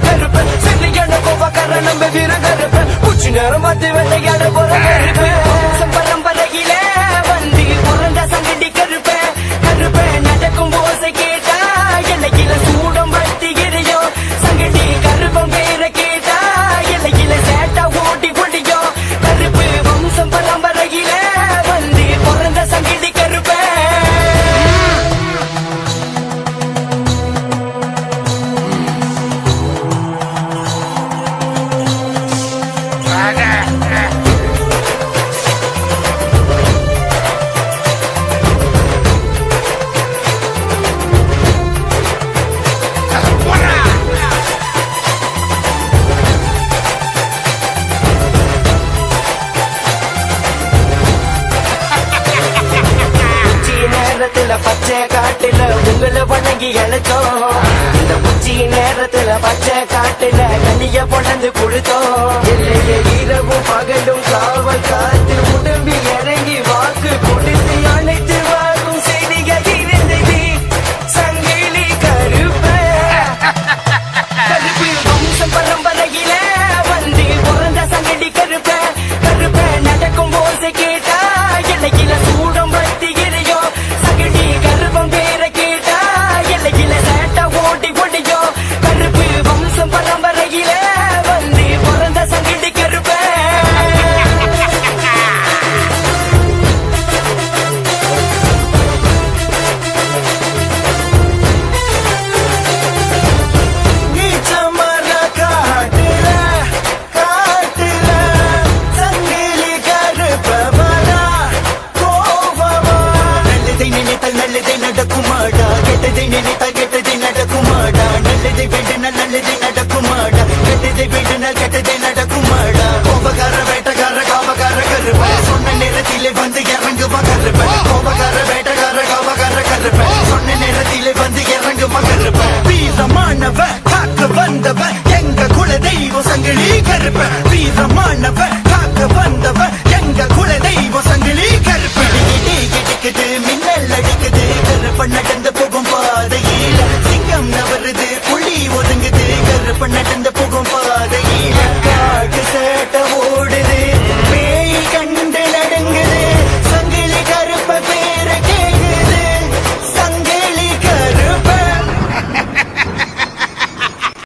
கருப்பு சில்லியான கோபக்கார நம்ம வீர கருப்பு உச்சி நேரம் பார்த்து வெள்ளையாட போற கருப்பு பரம்பரையில வந்து பிறந்த சங்கடி கருப்பு கருப்பு நடக்கும் போசை கேட்டா எல்லையில சூடம் பத்தி எரியோ சங்கடி கருப்பம் பேர கேட்டா எல்லையில சேட்டா ஓட்டி கொடியோ கருப்பு வம்சம் பரம்பரையில வந்து பிறந்த சங்கடி கருப்பு பச்சை காட்டுல உங்களை வணங்கி அழைச்சோம் இந்த உச்சி நேரத்துல பச்சை காட்டுல கனிய பொண்ணந்து கொடுத்தோம் இல்லையே